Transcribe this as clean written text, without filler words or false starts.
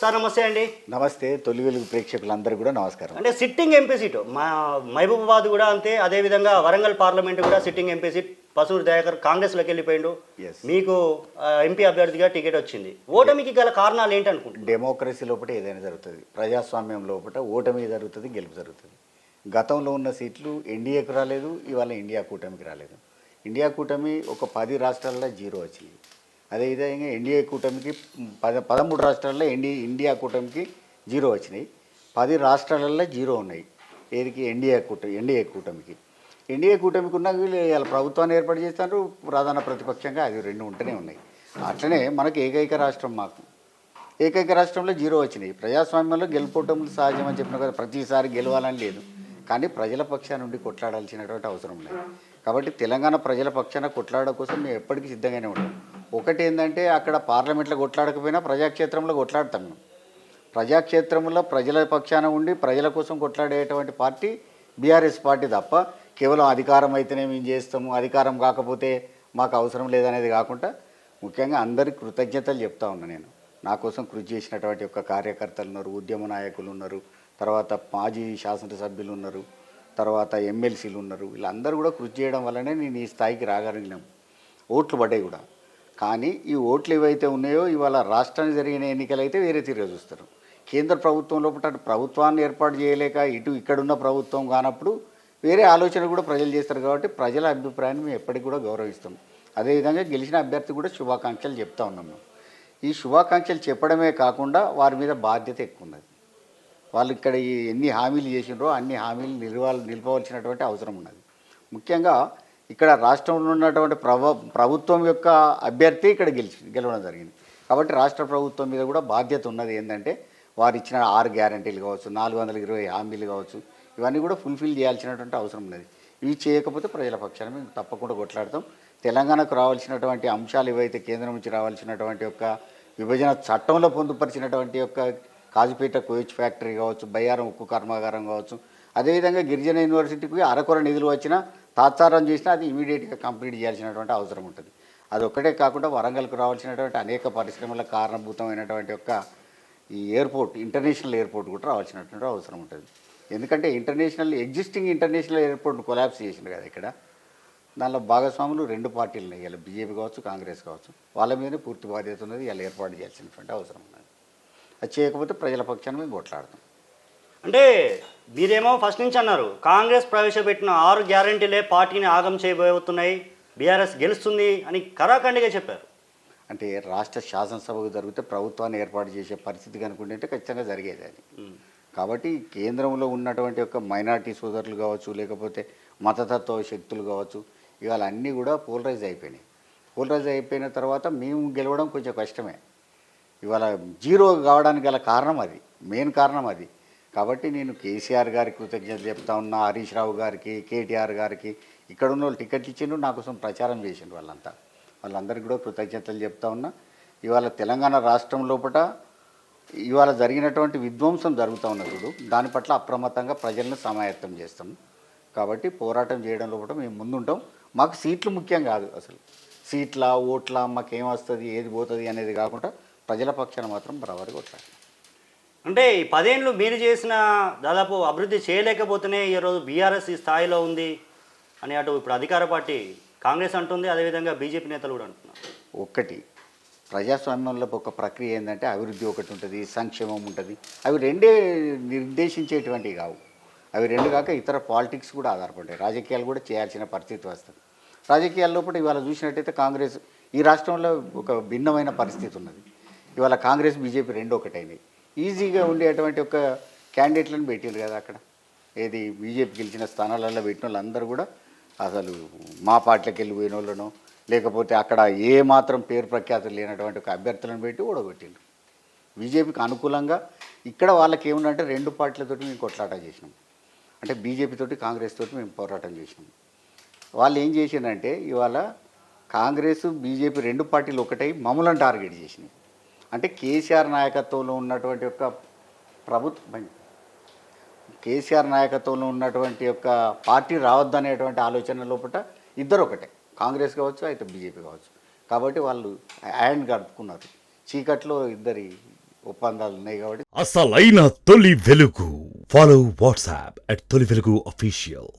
Sir నమస్తే అండి. నమస్తే. తొలి వెలుగు ప్రేక్షకులందరూ కూడా నమస్కారం. అంటే సిట్టింగ్ ఎంపీ సీటు మా మహబూబాబాద్ కూడా అంతే, అదేవిధంగా వరంగల్ పార్లమెంట్ కూడా సిట్టింగ్ ఎంపీ సీట్ పసూరి దయాకర్ కాంగ్రెస్లోకి వెళ్ళిపోయిండు. మీకు ఎంపీ అభ్యర్థిగా టికెట్ వచ్చింది. ఓటమికి గల కారణాలు ఏంటి అనుకుంటున్నారు? డెమోక్రసీ లోపల ఏదైనా జరుగుతుంది, ప్రజాస్వామ్యం లోపల ఓటమి జరుగుతుంది, గెలుపు జరుగుతుంది. గతంలో ఉన్న సీట్లు ఎన్డీఏకు రాలేదు, ఇవాళ ఇండియా కూటమికి రాలేదు. ఇండియా కూటమి ఒక 10 రాష్ట్రాల్లో 0 వచ్చింది. అదేవిధంగా ఎన్డీఏ కూటమికి 13 రాష్ట్రాల్లో ఇండియా కూటమికి 0 వచ్చినాయి. 10 రాష్ట్రాలలో 0 ఉన్నాయి. ఏదికి? ఎన్డీఏ కూటమికి. ఎన్డీఏ కూటమికి ఉన్న వీళ్ళు ఇలా ప్రభుత్వాన్ని ఏర్పాటు చేస్తారు, ప్రధాన ప్రతిపక్షంగా అది 2 ఉంటూనే ఉన్నాయి. అట్లనే మనకి ఏకైక రాష్ట్రం, ఏకైక రాష్ట్రంలో 0 వచ్చినాయి. ప్రజాస్వామ్యంలో గెలుపోవటములు సహజం అని చెప్పిన కదా, ప్రతిసారి గెలవాలని లేదు, కానీ ప్రజల పక్షాన నుండి కొట్లాడాల్సినటువంటి అవసరం లేదు. కాబట్టి తెలంగాణ ప్రజల పక్షాన కొట్లాడడం కోసం మేము ఎప్పటికీ సిద్ధంగానే ఉంటాం. ఒకటి ఏంటంటే, అక్కడ పార్లమెంట్లో కొట్లాడకపోయినా ప్రజాక్షేత్రంలో కొట్లాడతాం. మేము ప్రజాక్షేత్రంలో ప్రజల పక్షాన ఉండి ప్రజల కోసం కొట్లాడేటువంటి పార్టీ బీఆర్ఎస్ పార్టీ తప్ప, కేవలం అధికారం అయితేనే మేము చేస్తాము, అధికారం కాకపోతే మాకు అవసరం లేదనేది కాకుండా, ముఖ్యంగా అందరికీ కృతజ్ఞతలు చెప్తా ఉన్నా. నేను నా కోసం కృషి చేసినటువంటి ఒక కార్యకర్తలు ఉన్నారు, ఉద్యమ నాయకులు ఉన్నారు, తర్వాత మాజీ శాసనసభ్యులు ఉన్నారు, తర్వాత ఎమ్మెల్సీలు ఉన్నారు. వీళ్ళందరూ కూడా కృషి చేయడం వల్లనే నేను ఈ స్థాయికి రాగలిగినాం. ఓట్లు పడ్డాయి కూడా. కానీ ఈ ఓట్లు ఏవైతే ఉన్నాయో, ఇవాళ రాష్ట్రానికి జరిగిన ఎన్నికలైతే వేరే తీరుగా చూస్తారు. కేంద్ర ప్రభుత్వం లోపల ప్రభుత్వాన్ని ఏర్పాటు చేయలేక ఇక్కడున్న ప్రభుత్వం కానప్పుడు వేరే ఆలోచన కూడా ప్రజలు చేస్తారు. కాబట్టి ప్రజల అభిప్రాయాన్ని మేము ఎప్పటికి కూడా గౌరవిస్తాం. అదేవిధంగా గెలిచిన అభ్యర్థి కూడా శుభాకాంక్షలు చెప్తా ఉన్నాము. ఈ శుభాకాంక్షలు చెప్పడమే కాకుండా వారి మీద బాధ్యత ఎక్కువ ఉన్నది. వాళ్ళు ఇక్కడ ఎన్ని హామీలు చేసినారో అన్ని హామీలు నిలపవలసినటువంటి అవసరం ఉన్నది. ముఖ్యంగా ఇక్కడ రాష్ట్రంలో ఉన్నటువంటి ప్రభుత్వం యొక్క అభ్యర్థి ఇక్కడ గెలవడం జరిగింది. కాబట్టి రాష్ట్ర ప్రభుత్వం మీద కూడా బాధ్యత ఉన్నది. ఏంటంటే, వారు ఇచ్చిన 6 గ్యారంటీలు కావచ్చు, 420 హామీలు కావచ్చు, ఇవన్నీ కూడా ఫుల్ఫిల్ చేయాల్సినటువంటి అవసరం ఉన్నది. ఇవి చేయకపోతే ప్రజల పక్షాన మేము తప్పకుండా కొట్లాడతాం. తెలంగాణకు రావాల్సినటువంటి అంశాలు ఏవైతే కేంద్రం నుంచి రావాల్సినటువంటి యొక్క విభజన చట్టంలో పొందుపరిచినటువంటి యొక్క కాజుపేట కోచ్ ఫ్యాక్టరీ కావచ్చు, బయ్యారం ఉక్కు కర్మాగారం కావచ్చు, అదేవిధంగా గిరిజన యూనివర్సిటీకి అరకొర నిధులు వచ్చినా, తాత్సారం చేసినా అది ఇమీడియట్గా కంప్లీట్ చేయాల్సినటువంటి అవసరం ఉంటుంది. అది ఒక్కటే కాకుండా వరంగల్కు రావాల్సినటువంటి అనేక పరిశ్రమలకు కారణభూతమైనటువంటి యొక్క ఈ ఎయిర్పోర్ట్, ఇంటర్నేషనల్ ఎయిర్పోర్ట్ కూడా రావాల్సినటువంటి అవసరం ఉంటుంది. ఎందుకంటే ఎగ్జిస్టింగ్ ఇంటర్నేషనల్ ఎయిర్పోర్ట్ను కొలాప్స్ చేసింది కదా ఇక్కడ. దానిలో భాగస్వాములు 2 పార్టీలు ఉన్నాయి. ఇలా బీజేపీ కావచ్చు, కాంగ్రెస్ కావచ్చు. వాళ్ళ మీదనే పూర్తి బాధ్యత ఉన్నది. ఇలా ఏర్పాటు చేయాల్సినటువంటి అవసరం ఉన్నది. అది చేయకపోతే ప్రజల పక్షాన మేము కొట్లాడతాం. అంటే మీరేమో ఫస్ట్ నుంచి అన్నారు, కాంగ్రెస్ ప్రవేశపెట్టిన 6 గ్యారంటీలే పార్టీని ఆగం చేయబోతున్నాయి, బీఆర్ఎస్ గెలుస్తుంది అని కరాఖండిగా చెప్పారు. అంటే రాష్ట్ర శాసనసభకు జరిగితే ప్రభుత్వాన్ని ఏర్పాటు చేసే పరిస్థితి కనుకుంటే ఖచ్చితంగా జరిగేది అది. కాబట్టి కేంద్రంలో ఉన్నటువంటి యొక్క మైనార్టీ సోదరులు కావచ్చు, లేకపోతే మతతత్వ శక్తులు కావచ్చు, ఇవాళ అన్నీ కూడా పోలరైజ్ అయిపోయినాయి. పోలరైజ్ అయిపోయిన తర్వాత మేము గెలవడం కొంచెం కష్టమే. ఇవాళ 0 కావడానికి గల కారణం అది, మెయిన్ కారణం అది. కాబట్టి నేను కేసీఆర్ గారికి కృతజ్ఞతలు చెప్తా ఉన్నా, హరీష్ రావు గారికి, కేటీఆర్ గారికి, ఇక్కడ ఉన్న వాళ్ళు టికెట్లు ఇచ్చిండ్రు, నా కోసం ప్రచారం చేసిండ్రు. వాళ్ళందరికీ కూడా కృతజ్ఞతలు చెప్తా ఉన్నా. ఇవాళ తెలంగాణ రాష్ట్రం లోపల ఇవాళ జరిగినటువంటి విధ్వంసం జరుగుతూ ఉన్న చూడు, దాని పట్ల అప్రమత్తంగా ప్రజలను సమాయత్తం చేస్తాం. కాబట్టి పోరాటం చేయడం లోపల మేము ముందుంటాం. మాకు సీట్లు ముఖ్యం కాదు, అసలు సీట్ల ఓట్ల మాకేం వస్తుంది, ఏది పోతుంది అనేది కాకుండా ప్రజల పక్షాన మాత్రం బరాబరి కొట్లాడాలి. అంటే ఈ 10 ఏళ్ళు మీరు చేసిన దాదాపు అభివృద్ధి చేయలేకపోతేనే ఈరోజు బీఆర్ఎస్ ఈ స్థాయిలో ఉంది అని అటు ఇప్పుడు అధికార పార్టీ కాంగ్రెస్ అంటుంది, అదేవిధంగా బీజేపీ నేతలు కూడా అంటున్నారు. ఒక్కటి ప్రజాస్వామ్యంలో ఒక ప్రక్రియ ఏంటంటే, అభివృద్ధి ఒకటి ఉంటుంది, సంక్షేమం ఉంటుంది. అవి 2 నిర్దేశించేటువంటివి కావు. అవి 2 కాక ఇతర పాలిటిక్స్ కూడా ఆధారపడ్డాయి. రాజకీయాలు కూడా చేయాల్సిన పరిస్థితి వస్తుంది. రాజకీయాల లోపల ఇవాళ చూసినట్టయితే కాంగ్రెస్ ఈ రాష్ట్రంలో ఒక భిన్నమైన పరిస్థితి ఉన్నది. ఇవాళ కాంగ్రెస్ బీజేపీ 2 ఒకటైనాయి. ఈజీగా ఉండేటువంటి ఒక క్యాండిడేట్లను పెట్టిండ్రు కదా అక్కడ. ఏది బీజేపీ గెలిచిన స్థానాలలో పెట్టిన వాళ్ళందరూ కూడా అసలు మా పార్టీలకు వెళ్ళిపోయిన వాళ్ళను, లేకపోతే అక్కడ ఏ మాత్రం పేరు ప్రఖ్యాతులు లేనటువంటి ఒక అభ్యర్థులను పెట్టి ఓడగొట్టిండ్రు. బీజేపీకి అనుకూలంగా ఇక్కడ వాళ్ళకి ఏముందంటే 2 పార్టీలతోటి మేము కొట్లాట చేసినాం. అంటే బీజేపీ తోటి, కాంగ్రెస్ తోటి మేము పోరాటం చేసినాం. వాళ్ళు ఏం చేసిందంటే, ఇవాళ కాంగ్రెస్ బీజేపీ 2 పార్టీలు ఒకటై మమ్మల్ని టార్గెట్ చేసినాయి. అంటే కేసీఆర్ నాయకత్వంలో ఉన్నటువంటి యొక్క ప్రభుత్వం, కేసీఆర్ నాయకత్వంలో ఉన్నటువంటి యొక్క పార్టీ రావద్దనేటువంటి ఆలోచన లోపల ఇద్దరు ఒకటే, కాంగ్రెస్ కావచ్చు అయితే బీజేపీ కావచ్చు. కాబట్టి వాళ్ళు హ్యాండ్ గడుపుకున్నారు. చీకట్లో ఇద్దరి ఒప్పందాలు ఉన్నాయి కాబట్టి అసలైన తొలి వెలుగు. ఫాలో వాట్సాప్ @తొలి వెలుగు official.